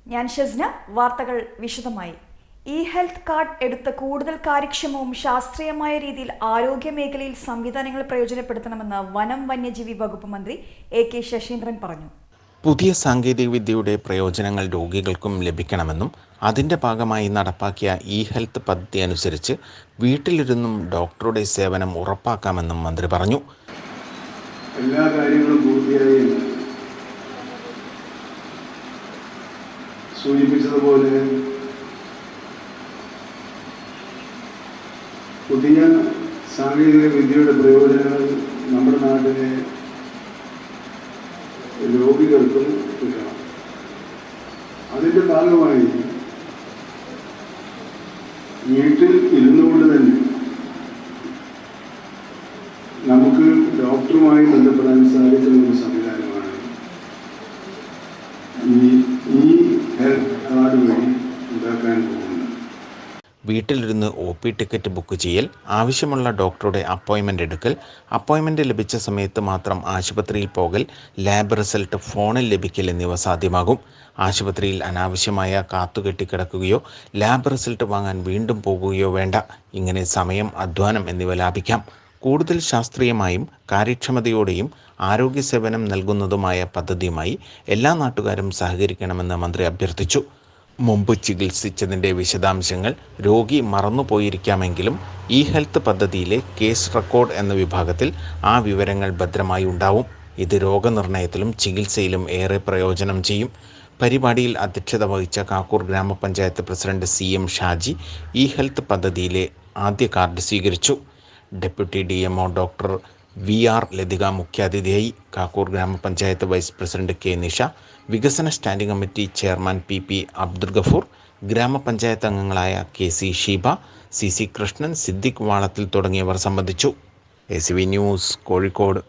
ഞാൻ ഷസ്ന. വാർത്തകൾ വിശദമായി. ഇ-ഹെൽത്ത് കാർഡ് എടുത്ത് കൂടുതൽ കാര്യക്ഷമവും ശാസ്ത്രീയമായ രീതിയിൽ ആരോഗ്യ മേഖലയിൽ സംവിധാനങ്ങൾ പ്രയോജനപ്പെടുത്തണമെന്ന് വനം വന്യജീവി വകുപ്പ് മന്ത്രി എ.കെ. ശശീന്ദ്രൻ പറഞ്ഞു. പുതിയ സാങ്കേതികവിദ്യയുടെ പ്രയോജനങ്ങൾ രോഗികൾക്കും ലഭിക്കണമെന്നും അതിന്റെ ഭാഗമായി നടപ്പാക്കിയ ഇ-ഹെൽത്ത് പദ്ധതി അനുസരിച്ച് വീട്ടിലിരുന്നും ഡോക്ടറുടെ സേവനം ഉറപ്പാക്കാമെന്നും മന്ത്രി പറഞ്ഞു. എല്ലാ കാര്യങ്ങളും പൂർത്തിയായി സൂചിപ്പിച്ചതുപോലെ പുതിയ സാങ്കേതിക വിദ്യയുടെ പ്രയോജനങ്ങൾ നമ്മുടെ നാട്ടിലെ രോഗികൾക്കും കിട്ടണം. അതിൻ്റെ ഭാഗമായി വീട്ടിൽ ഇരുന്നുകൊണ്ട് തന്നെ നമുക്ക് ഡോക്ടറുമായി ബന്ധപ്പെടാൻ സാധിക്കുന്ന ഒരു സംവിധാനമാണ് ഈ ഹെൽത്ത് കാർഡ് വഴി ഉണ്ടാക്കാൻ പോകുന്നത്. വീട്ടിലിരുന്ന് OP ടിക്കറ്റ് ബുക്ക് ചെയ്യൽ, ആവശ്യമുള്ള ഡോക്ടറുടെ അപ്പോയിൻമെൻ്റ് എടുക്കൽ, അപ്പോയിൻമെൻ്റ് ലഭിച്ച സമയത്ത് മാത്രം ആശുപത്രിയിൽ പോകൽ, ലാബ് റിസൾട്ട് ഫോണിൽ ലഭിക്കൽ എന്നിവ സാധ്യമാകും. ആശുപത്രിയിൽ അനാവശ്യമായ കാത്തുകെട്ടിക്കിടക്കുകയോ ലാബ് റിസൾട്ട് വാങ്ങാൻ വീണ്ടും പോകുകയോ വേണ്ട. ഇങ്ങനെ സമയം, അധ്വാനം എന്നിവ ലാഭിക്കാം. കൂടുതൽ ശാസ്ത്രീയമായും കാര്യക്ഷമതയോടെയും ആരോഗ്യ സേവനം നൽകുന്നതുമായ പദ്ധതിയുമായി എല്ലാ നാട്ടുകാരും സഹകരിക്കണമെന്ന് മന്ത്രി അഭ്യർത്ഥിച്ചു. മുമ്പ് ചികിത്സിച്ചതിൻ്റെ വിശദാംശങ്ങൾ രോഗി മറന്നുപോയിരിക്കാമെങ്കിലും ഇ-ഹെൽത്ത് പദ്ധതിയിലെ കേസ് റെക്കോർഡ് എന്ന വിഭാഗത്തിൽ ആ വിവരങ്ങൾ ഭദ്രമായി ഉണ്ടാവും. ഇത് രോഗനിർണയത്തിലും ചികിത്സയിലും ഏറെ പ്രയോജനം ചെയ്യും. പരിപാടിയിൽ അധ്യക്ഷത വഹിച്ച കാക്കൂർ ഗ്രാമപഞ്ചായത്ത് പ്രസിഡന്റ് CM ഷാജി ഇ-ഹെൽത്ത് പദ്ധതിയിലെ ആദ്യ കാർഡ് സ്വീകരിച്ചു. Deputy DMO doctor VR Lathika മുഖ്യാതിഥിയായി. കാക്കൂർ ഗ്രാമപഞ്ചായത്ത് വൈസ് പ്രസിഡന്റ് K നിഷ, വികസന standing committee chairman PP Abdul Gafoor, ഗ്രാമപഞ്ചായത്ത് അംഗങ്ങളായ KC ഷീബ, CC കൃഷ്ണൻ, സിദ്ദിഖ് വാളത്തിൽ തുടങ്ങിയവർ സംബന്ധിച്ചു. ACV news, Kozhikode.